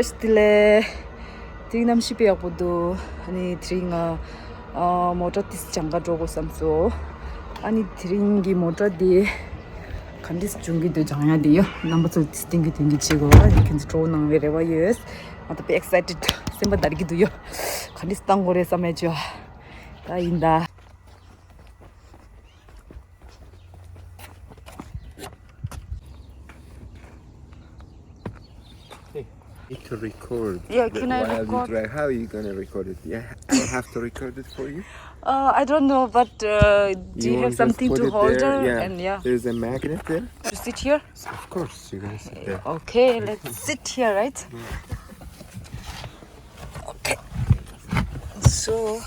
Stile Dinam Shippia Bodo, Ani Dringa Mototis Changa Jogo Samso, Ani Dringi Motodi Candis Jungi de Jaya Dio, number of distinct in Chigo, you can throw on wherever you is. Want to be excited. Simba Dargi do you? Candis Tangore Samejo. Inda. Need to record. Yeah, can I while record? You drive. How are you gonna record it? Yeah, I have to record it for you. I don't know, but do you have want something just to put it hold there? her? Yeah. And yeah, There's a magnet there. to sit here? Of course, you're gonna sit there. Okay, let's sit here, right? Okay. So,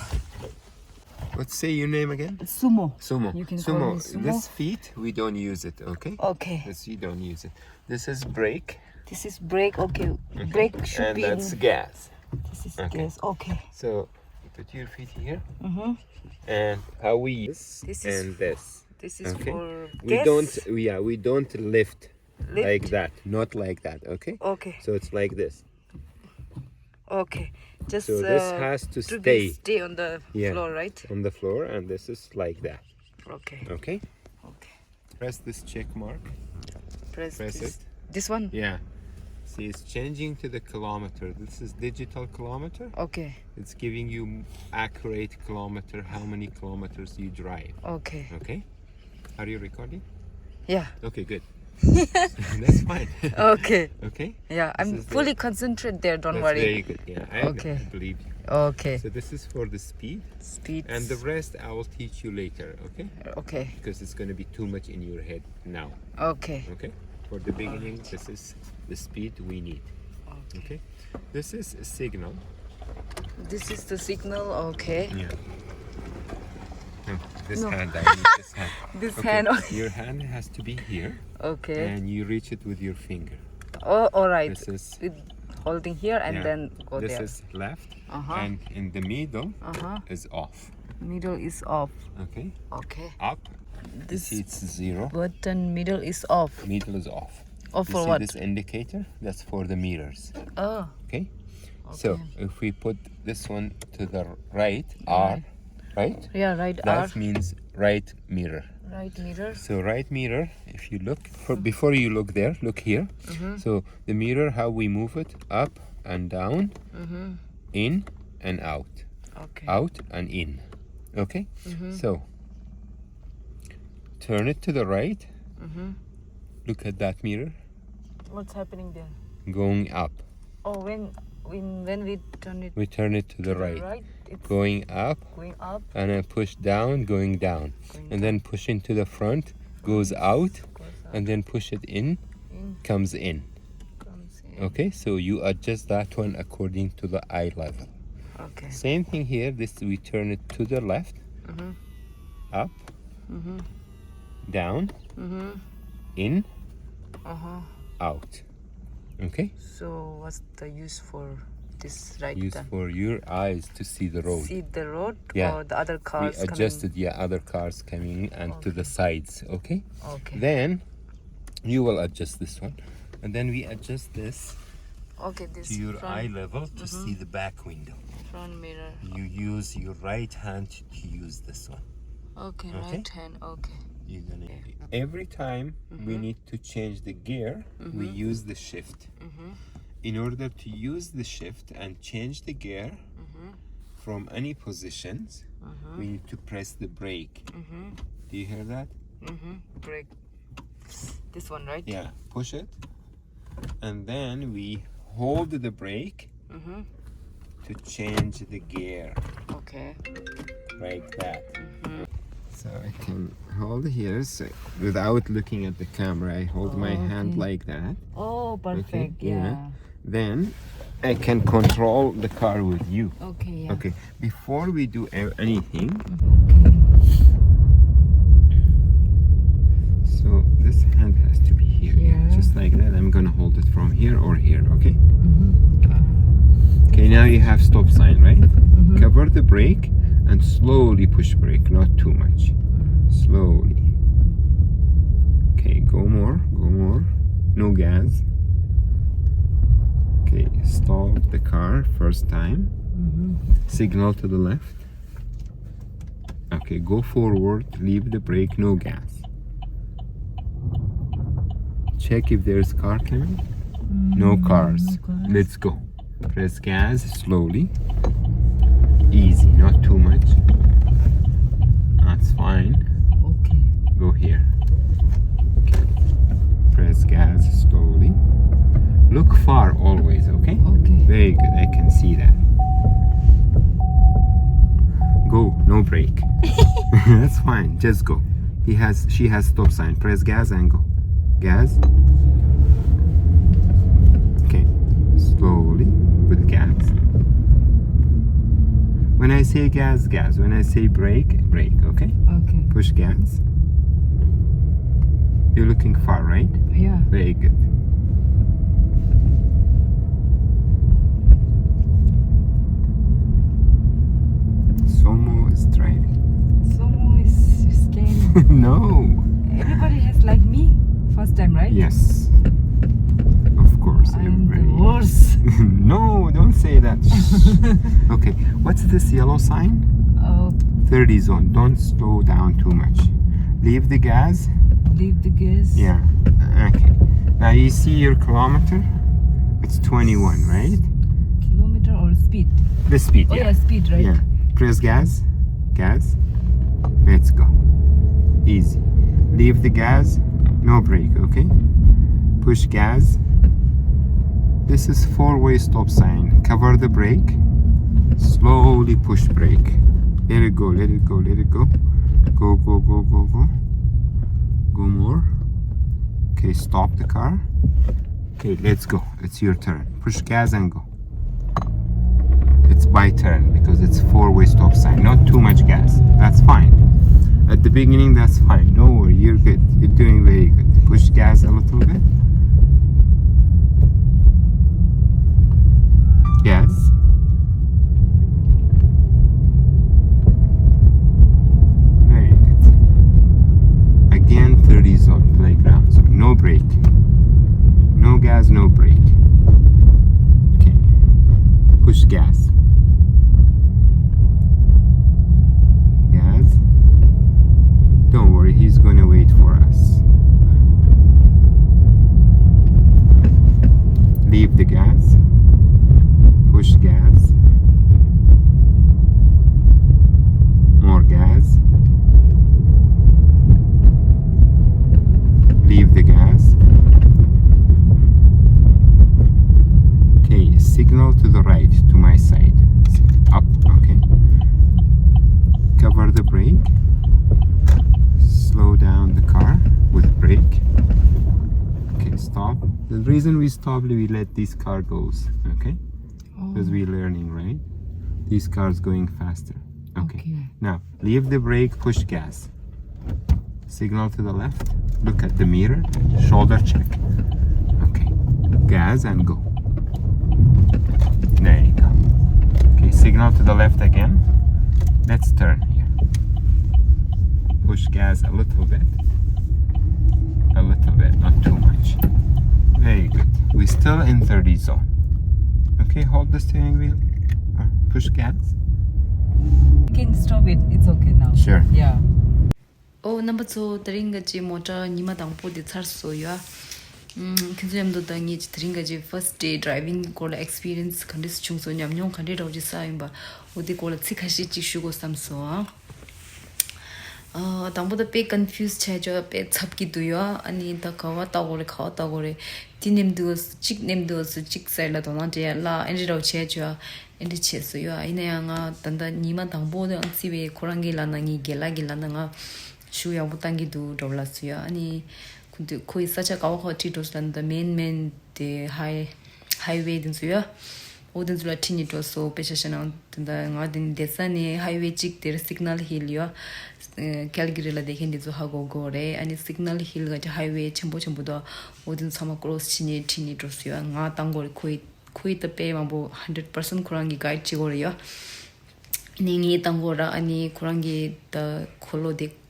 Let's say your name again. Sumo. Sumo. You can call me Sumo. This feet, we don't use it, okay? Okay. This you don't use it. This is brake. This is brake. Okay. Brake should And be. that's gas. This is Okay. gas. Okay. So you put your feet here. Mm-hmm. And how we use This is and this. This is Okay. for We gas. we don't lift Lift? like that. Not like that, okay? Okay. So it's like this. Okay. Just So this has to be stay stay on the Yeah. floor, right? on the floor, and this is like that. Okay. Okay? Okay. Press this check mark. Press Press this. it. This one. Yeah. See, it's changing to the kilometer. This is digital kilometer. Okay. It's giving you accurate kilometer, how many kilometers you drive. Okay. Okay? Are you recording? Yeah. Okay, good. That's fine. Okay. Okay? Yeah, I'm is the- fully concentrated there. Don't That's worry. very good. Yeah, I Okay. believe you. Okay. So this is for the speed, Speed. and the rest I will teach you later, okay? Okay. Because it's going to be too much in your head now, Okay. okay? For the beginning, this is the speed we need, okay? This is a signal. This is the signal. Okay. Yeah. No, this No. hand, I need this hand. This Okay, hand. Your hand has to be here, Okay. and you reach it with your finger. Oh, all right. This is With holding here and yeah, then go this there. is left, Uh-huh. and in the middle Uh-huh. is off. Middle is off. Okay, Okay. up. This See, it's 0. button middle is off. Middle is off. Off You for see what? this indicator? That's for the meters. Oh. Okay. So if we put this one to the right, R, right? Yeah, right. That R. means right mirror. Right mirror. So right mirror, if you look, before you look there, look here. So the mirror, how we move it, up and down, in and out, Okay. out and in. Okay? So turn it to the right. Look at that mirror, What's happening there? going up. Oh, when we turn it We turn it to the right, right, it's going up, going up. and then push down, going down. And then push into the front, goes out, Goes up, and then push it in, in, comes in. comes in. Okay, so you adjust that one according to the eye level. Okay. Same thing here, this we turn it to the left, up, down, in, Uh-huh. out. Okay, So what's the use for this right use then? for your eyes to see the road. See the road Yeah. or the other We cars adjusted, yeah, other cars coming and to the sides. Okay, coming? Okay. then you will adjust this one, and then we adjust this Okay, this to your front, eye level to see the back window. front mirror. You use your right hand to use this one. Okay, Okay. right hand. Okay. You're gonna, every time we need to change the gear, we use the shift. In order to use the shift and change the gear from any positions, we need to press the brake. Do you hear that? Brake. This one, right? Yeah, push it, and then we hold the brake to change the gear, Okay. like that. So I can hold here, so without looking at the camera, I hold my hand like that. Oh, perfect. yeah. Yeah. Then I can control the car with you. Okay. Yeah. Okay, before we do anything, so this hand has to be here, Here. just like that. I'm gonna hold it from here or here, okay? Okay, now you have stop sign, right? Cover the brake and slowly push brake, not too much. Slowly. Okay, go more, no gas. Okay, stop the car first time. Signal to the left. Okay, go forward, leave the brake, no gas. Check if there's car coming. No cars. Let's go. Press gas slowly. Easy, not too much. That's fine. Okay. Go here. Okay. Press gas slowly. Look far always, okay? Okay. Very good, I can see that. Go, no brake. That's fine, just go. She has stop sign. Press gas and go. Gas. Okay, slowly with gas. When I say gas, gas. When I say brake, brake, okay? Okay. Push gas. You're looking far, right? Yeah. Very good. Somo is driving. Somo is scary. No. Everybody has like me. First time, right? Yes. Of course, I'm the everybody. worst. No, don't say that. Shh. Okay, what's this yellow sign? 30 zone. Don't slow down too much. Leave the gas. Leave the gas. Yeah. Okay. Now you see your kilometer? It's 21, right? Kilometer or speed? The speed, Oh yeah. yeah, speed, right? Yeah. Press gas. Gas. Let's go. Easy. Leave the gas. No brake, okay? Push gas. This is four-way stop sign. Cover the brake. Slowly push brake. Let it go, let it go, let it go. Go, go, go, go, go. Go more. Okay, stop the car. Okay, let's go. It's your turn. Push gas and go. It's by turn because it's four-way stop sign. Not too much gas. That's fine. At the beginning, that's fine. Don't worry, you're good. You're doing very good. Push gas a little bit. Gas. Very good. Again, 30 zone playground. So no brake. No gas, no brake. Okay. Push gas. Gas. Don't worry, he's gonna wait for us. Leave the gas. Push gas. More gas. Leave the gas. Okay, signal to the right, to my side. Up, okay. Cover the brake. Slow down the car with brake. Okay, stop. The reason we stopped, we let this car goes, okay? Because we're learning, right? These cars going faster. Okay. Now, leave the brake, push gas. Signal to the left. Look at the mirror. Shoulder check. Okay. Gas and go. There you go. Okay, signal to the left again. Let's turn here. Push gas a little bit. A little bit, not too much. Very good. We're still in 30 zone. Okay, hold the steering wheel. Push gas. You can stop it. It's okay now. Sure. Yeah. number 2 드링가지 모자 니마 당포디 찰소야 근점도 당이 드링가지 first day driving 콜 experience 컨디스 중소 냠뇽 컨디로지 사임바 어디 콜 치카시 지슈고 삼소 당보다 배 confuse 체저 배 잡기도요 아니 다 가와 따고래 디님도 직님도 직살라 도나데라 엔지로 체저 엔디 체소요 아이네양아 단다 니마 당보도 안시베 코랑길라나기 겔라길라나가 슈야 부탄기도 돌랐어요 아니 근데 거의 사자 가와 티도스란 the main the highway 등수요 모든 줄 티니도서 배셔셔나 된다 나든 대산이 highway 찍들 시그널 힐이요 캘기리라 데힌디도 하고 고래 아니 시그널 힐 같이 highway 전부도 모든 사마 크로스 치니 티니도스요 나 땅고리 거의 더 빼만 뭐 100% 쿠랑기 가이드 찍어래요 닝이 땅고라 아니 쿠랑기 더 콜로데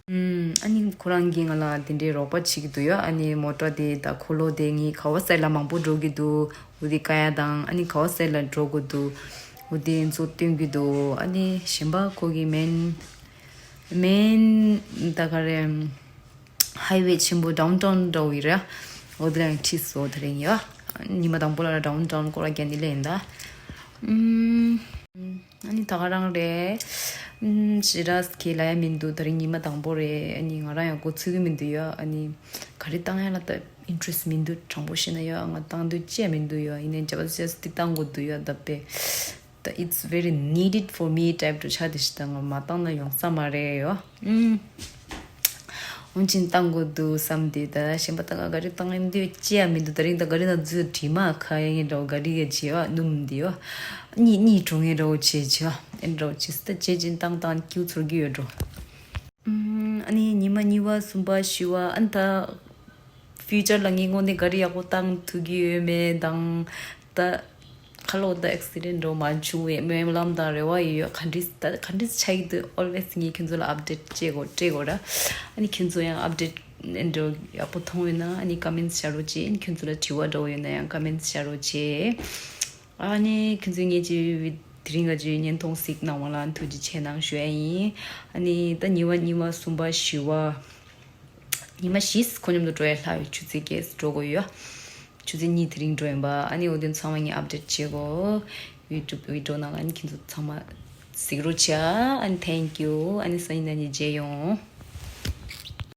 아니 코랑기가라 딘데 로바 치기도요 아니 모터데 다 콜로데기 카와살라 망보조기도 우디 가야당 아니 거셀라 drogo도 우디 인소 띵기도 아니 심바 거기 맨 다가래 하이웨이 침부 다운타운 도이라 어드랑 치소 드링이야 니마당 볼라 다운타운 거라겐이래인다 아니 다가랑래 지라스 킬라야 민도 드링이마 당보레 아니 nga랑 고 츠기민도야 아니 가리땅 하나다 인트레스 민도 정보시나요 anga 땅도 지민도요 이는 저버스 땅고도요 답에 it's very needed for me type to chadishtang matang 영상 말해요 온진 땅고도 삼디다 심바타가 가리 땅인데 지아민도 드린다 가리나 즈 디마 카양이로 가리게 지와 눔디요 니 중에로 지죠 엔로 지스타 제진 땅땅 키우트기요로 아니 니마니와 숨바시와 안타 future 랑이고네 가리하고 땅 두기에메 당다 칼로다 accident 로 만추에 메람다레와 이 컨디스 차이드 always 니 킨줄 업데이트 제고라 아니 킨조야 업데이트 엔도 보통이나 아니 커멘트 샤로지 킨줄 티와도이나 커멘트 샤로지 아니 킨중이 지 드링가지 년통식 나와란 투지 채낭 쉐이 아니 더 니와 숨바 시와 니마 시스 코님도 줘야 주지게 스트로고요 주진이 드링 드림바 아니 어딘 상황이 업데이트 치고 유튜브 비디오 나간 긴도 참아 시그로치아 and thank you 아니 사인나니 제용